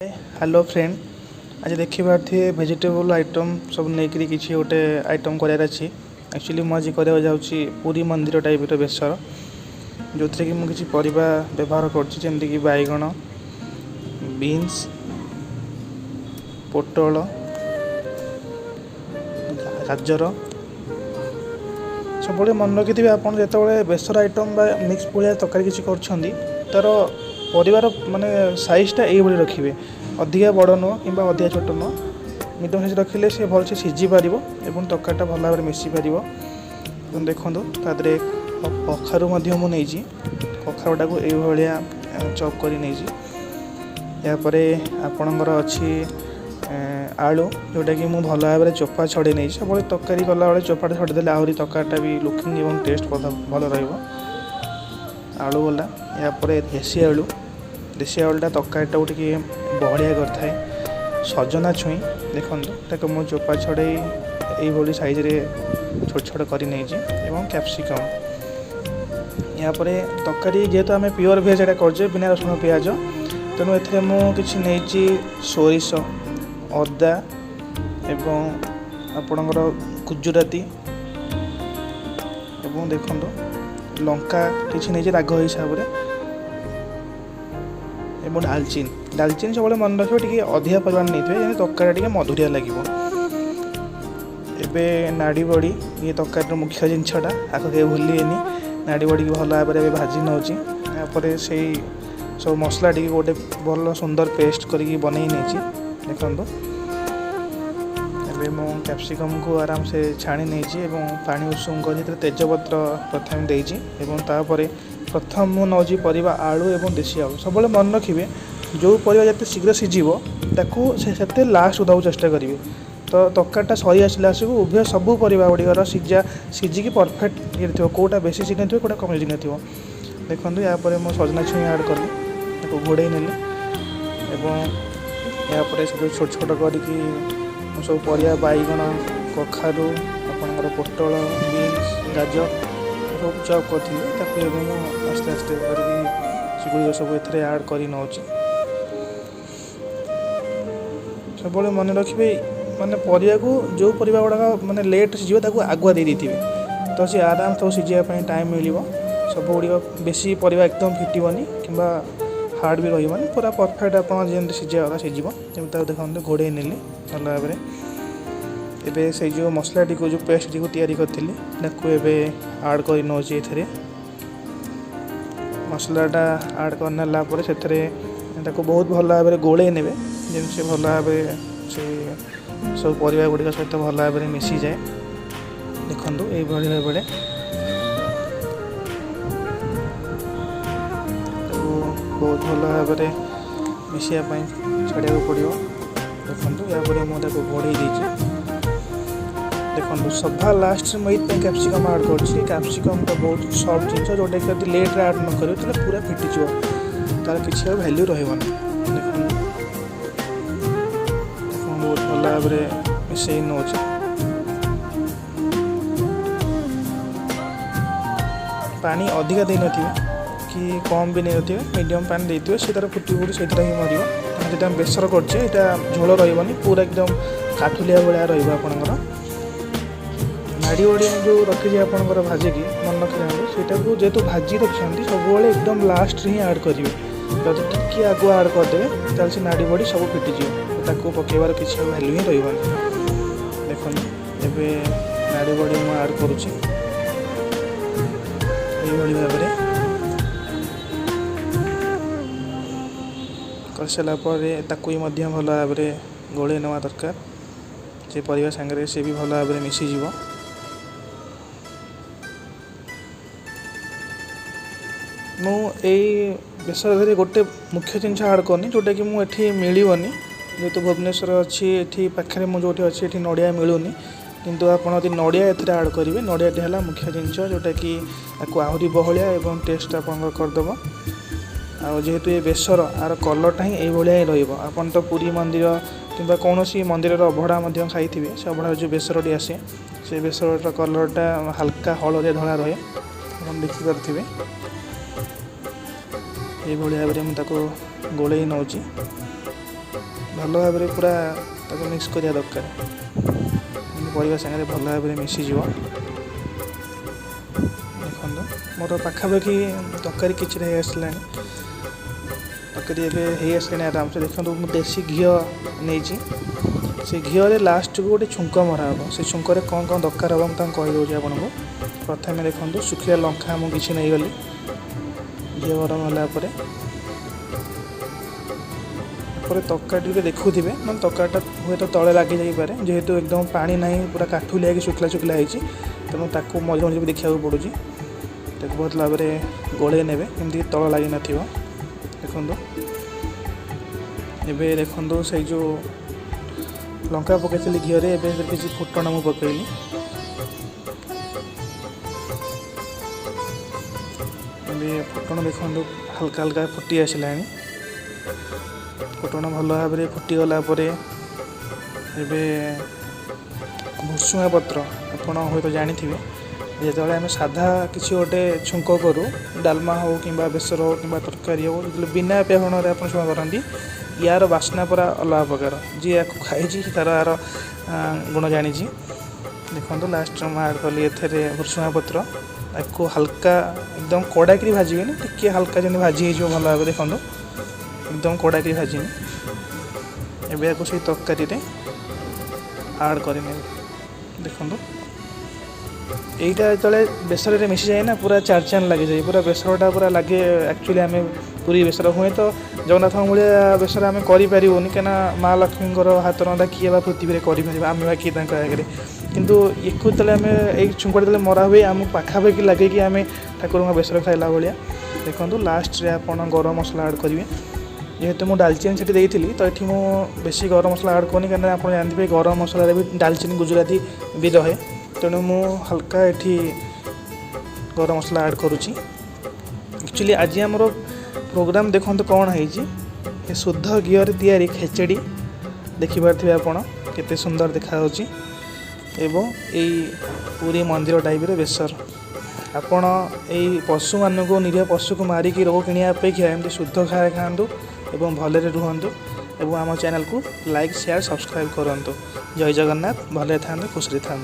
Hello friend, आज देखिए थे वेजिटेबल आइटम सब नहीं किसी गोटे आइटम करार अच्छी। एक्चुअली मुझे करवा जाऊँगी पुरी मंदिर टाइप बेसर जो थी कि मुझे परिवा व्यवहार करमती बैगण, बीन्स, पोटल, गाजर सब मन रखि आप जो बेसर आइटम मिक्स भाया तरकारी किसी कर परिवार माने साइजटा ये रखिए, अधिका बड़ नुह कि अधिका छोट नुह, मीडियम साइज रखिले से भल से सीझी पार और तरकारीटा भल भाव में मिसी पार। देखो तादे कखारू मुझे कखारूटा को ये चॉप कर यापर आपणकर अच्छी आलू जोटा कि मुझे भल भाव में चोपा छड़े नहीं सब तरकारी कला बेले चोपाटा छड़ेदेले आहरी तरकारीटा भी लुकिंग और टेस्ट भल आलू गला यापर देशी आलूटा तरकारीटा टे बहलिया कर सजना छुई देखो मो चोपा छड़े ये साइज रे छोट छोट कर कैप्सिकम यापर तरकारी जेहेतु आम प्योर भेज कर बिना रसुण पिज तेणु ए कि सोरिष अदा एवं आपणकर गुजुराती एवं देखो लंका किसी नहीं राग हिसाब से एवं डालचीन सब मन रखिए टी अधिका परिमाण नहीं थे तरकारी टे मधुरिया लगे। एवं नाड़ी बड़ी ये तरकारी मुख्य जिनसटा आगे के भूलिएनि नाड़ी बड़ी भल भाव में भाजी नौपर से सब मसला टी गोटे भल सुंदर पेस्ट करके बनई नहीं देखो मो कैप्सिकम को आराम से छाणी नहीं पानी उषुम कर तेजपत्र प्रथम देती प्रथम मु नौजी परिवा आलू एवं देशी आलू सब मन रखिए जो परिवा जिते शीघ्र सीझिबो ताकू से लास्ट उदाक चेष्टा करेंगे तो तरकारीटा सरी आसला आसू उभय सबू परिवा गुड़िकर सीझिकी परफेक्ट ये थो कौटा बेसी सीझ थो कौटा कम सीझ थो। देखो यापर मो सजना छुई ऐड कली घोड़े नेली यापर से छोट छोट करके सब परिया बैगण कखारू आपंकर पोटल बीन्स गाजर सब चॉप करी आस्ते आस्ते करके सब ए ऐड कर नौची सब मन रखिए माने परिया को जो परिवा गुड़ाक माने लेट सीझे आगुआ दे देते तो सी आराम से सीझापी टाइम मिल सब गुड़िक बेसी परिवा एकदम फिटबनी कि हार्ड भी रही पूरा परफेक्ट आप सीझा सीझ देखते घोड़े नेली भल भाव में एबे से जो मसला टी को जो पेस्ट टी को तैयारी करी आड कर नौची मसलाटा आड कर से बहुत भल भाव में गोले ने जमी भल भाव से सब परिवा गुड़िक सहित भल भाव में मिसी जाए। देखो ये भाव में बहुत भल भाव में मिसापी छाड़ा पड़ो। देखो यापर मुझे घोड़े देती देखो सभा लास्ट मुझे कैप्सिकम ऐड कर कैप्सिकम तो बहुत सॉफ्ट जिन जोटा कि लेट्रे ऐड न करें तो पूरा फिटिज तार किसी वैल्यू रही देखो बहुत भल भाव में मिसई नौ पानी अधिका दे न कि कम भी नहीं थे मीडियम पानी देते से तार फुटी फुटी से ही मर जो बेसर कर झोल रही पूरा एकदम काठुलिया भाया रहा नाड़ी बड़ी जो रखी आपंकर भाजिकी मन रखी से जेहेतु भाजी रखिए सब एकदम लास्ट ही ऐड करेंगे जब टी आगुआ ऐड करदे ताल से नाड़ी बड़ी सब फिटिज पकेबार किसी वैल्यू ही रही देखो ए नाड़ी बड़ी मुझे ऐड करुँची भाव में कर सारापर भल भाव में गोले नवा दरकार से परिवा सांगे से भी भल भाव में मिसीज। मुझे बेसर गोटे मुख्य जिन ऐड करनी जोटा कि मुझे मिलनी जेहेतु भुवनेश्वर अच्छी ये पाखे मुझे अच्छी ये नड़िया मिलूनी किंतु आप नड़िया एथेर ऐड करेंगे नड़ियाटी है मुख्य जिनस जोटा कि आहरी बहलिया एवं टेस्ट आप करदेव जेहेतु ये बेसर आर कलरटा ही ये रही तो पुरी मंदिर कि कौन मंदिर अभड़ा खाई से अभड़ा जो बेसरटी आसे से बेसर कलरटा हल्का हलदिया धला रहे देखिपे ये भाव में गोले नौची ଭଲ ଭାବରେ ପୁରା ତାକୁ ମିକ୍ସ କରିବା ଦରକାର। ପରିବା ସାଙ୍ଗରେ ଭଲ ଭାବରେ ମିଶିଯିବ। ଦେଖନ୍ତୁ ମୋର ପାଖାପାଖି ତରକାରୀ କିଛିଟା ହେଇ ଆସିଲାଣି। ତରକାରୀ ଏବେ ହେଇ ଆସିଲାଣି ଆରାମସେ। ଦେଖନ୍ତୁ ମୁଁ ଦେଶୀ ଘିଅ ନେଇଛି। ସେ ଘିଅରେ ଲାଷ୍ଟକୁ ଗୋଟେ ଛୁଙ୍କ ମରା ହେବ। ସେ ଛୁଙ୍କରେ କ'ଣ କ'ଣ ଦରକାର ହେବ ମୁଁ ତାଙ୍କୁ କହିଦେଉଛି ଆପଣଙ୍କୁ। ପ୍ରଥମେ ଦେଖନ୍ତୁ ଶୁଖିଲା ଲଙ୍କା ମୁଁ କିଛି ନେଇଗଲି। ଘିଅ ଗରମ ହେଲା ପରେ ତରକାରୀରେ ଦେଖୁଥିବେ ମାନେ ତରକାରୀଟା ହୁଏତ ତଳେ ଲାଗିଯାଇପାରେ, ଯେହେତୁ ଏକଦମ ପାଣି ନାହିଁ, ପୁରା କାଠୁଲିଆ ହେଇକି ଶୁଖିଲା ଶୁଖିଲା ହେଇଛି, ତେଣୁ ତାକୁ ମଝିରେ ମଝିରେ ବି ଦେଖିବାକୁ ପଡ଼ୁଛି। ତାକୁ ବହୁତ ଭାବରେ ଗୋଳେଇ ନେବେ ଯେମିତିକି ତଳ ଲାଗିନଥିବ। ଦେଖନ୍ତୁ ଏବେ ଦେଖନ୍ତୁ ସେଇ ଯେଉଁ ଲଙ୍କା ପକାଇଥିଲି ଘିଅରେ, ଏବେ କିଛି ଫୁଟଣ ମୁଁ ପକାଇଲି। ଏବେ ଫୁଟଣ ଦେଖନ୍ତୁ ହାଲକା ହାଲକା ଫୁଟି ଆସିଲାଣି। ଫୁଟଣ ଭଲ ଭାବରେ ଫୁଟିଗଲା ପରେ ଏବେ ଭୃଷୁଙ୍ଗା ପତ୍ର, ଆପଣ ହୁଏତ ଜାଣିଥିବେ ଯେତେବେଳେ ଆମେ ସାଧା କିଛି ଗୋଟେ ଛୁଙ୍କ କରୁ, ଡାଲମା ହେଉ କିମ୍ବା ବେସର ହେଉ କିମ୍ବା ତରକାରୀ ହେଉ, ଯେତେବେଳେ ବିନା ପିଆଜ ରସୁଣରେ ଆପଣ ଛୁଙ୍କ କରନ୍ତି, ୟାର ବାସ୍ନା ପୁରା ଅଲଗା ପ୍ରକାର। ଯିଏ ୟାକୁ ଖାଇଛି ତାର ଆର ଗୁଣ ଜାଣିଛି। ଦେଖନ୍ତୁ ଲାଷ୍ଟ ମୁଁ ଆଡ଼୍ କଲି ଏଥିରେ ଭୃଷୁଙ୍ଗା ପତ୍ର। ତାକୁ ହାଲକା ଏକଦମ କଡ଼ାକିରି ଭାଜିବେନି, ଟିକେ ହାଲକା ଯେମିତି ଭାଜି ହେଇଯିବ ଭଲ ଭାବରେ। ଦେଖନ୍ତୁ ଏକଦମ କଡ଼ାକିରି ଭାଜିନି। ଏବେ ୟାକୁ ସେଇ ତରକାରୀରେ ଆଡ଼୍ କରିନେବେ। ଦେଖନ୍ତୁ এইটা যেତେବେଳେ ବେସରରେ ମିଶିଯାଏ ନା, ପୁରା ଚାରି ଚାନ୍ ଲାଗିଯାଏ। ପୁରା ବେସରଟା ପୁରା ଲାଗେ ଆକ୍ଚୁଆଲି ଆମେ ପୁରୀ ବେସର। ହୁଏତ ଜଗନ୍ନାଥଙ୍କ ଭଳିଆ ବେସର ଆମେ କରିପାରିବୁନି, କାହିଁକିନା ମା ଲକ୍ଷ୍ମୀଙ୍କର ହାତ ରନ୍ଧା କିଏ ବା ପୃଥିବୀରେ କରିପାରିବା, ଆମେ ବା କିଏ ତାଙ୍କ ଆଗରେ। କିନ୍ତୁ ୟାକୁ ଯେତେବେଳେ ଆମେ ଏଇ ଛୁଙ୍କଟା ଯେତେବେଳେ ମରା ହୁଏ, ଆମକୁ ପାଖାପାଖି ଲାଗେ କି ଆମେ ଠାକୁରଙ୍କ ବେସର ଖାଇଲା ଭଳିଆ। ଦେଖନ୍ତୁ ଲାଷ୍ଟରେ ଆପଣ ଗରମ ମସଲା ଆଡ଼୍ କରିବେ। ଯେହେତୁ ମୁଁ ଡାଲଚିନି ସେଠି ଦେଇଥିଲି, ତ ଏଠି ମୁଁ ବେଶୀ ଗରମ ମସଲା ଆଡ଼୍ କରୁନି, କାହିଁକିନା ଆପଣ ଜାଣିଥିବେ ଗରମ ମସଲାରେ ବି ଡାଲଚିନି ଗୁଜୁରାତି ବି ରହେ, ତେଣୁ ମୁଁ ହାଲକା ଏଠି ଗରମ ମସଲା ଆଡ଼୍ କରୁଛି। ଆକ୍ଚୁଆଲି ଆଜି ଆମର ପ୍ରୋଗ୍ରାମ୍ ଦେଖନ୍ତୁ କ'ଣ ହେଇଛି, ଏ ଶୁଦ୍ଧ ଘିଅରେ ତିଆରି ଖେଚେଡ଼ି ଦେଖିପାରୁଥିବେ ଆପଣ, କେତେ ସୁନ୍ଦର ଦେଖାଯାଉଛି। ଏବଂ ଏଇ ପୁରୀ ମନ୍ଦିର ଟାଇପ୍ର ବେସର। ଆପଣ ଏଇ ପଶୁମାନଙ୍କୁ, ନିରୀହ ପଶୁକୁ ମାରିକି ରୋଗ କିଣିବା ଅପେକ୍ଷା ଏମିତି ଶୁଦ୍ଧ ଖାଇବା ଖାଆନ୍ତୁ ଏବଂ ଭଲରେ ରୁହନ୍ତୁ। ଏବଂ ଆମ ଚ୍ୟାନେଲକୁ ଲାଇକ୍, ସେୟାର, ସବସ୍କ୍ରାଇବ୍ କରନ୍ତୁ। ଜୟ ଜଗନ୍ନାଥ। ଭଲରେ ଥାଆନ୍ତୁ, ଖୁସିରେ ଥାଆନ୍ତୁ।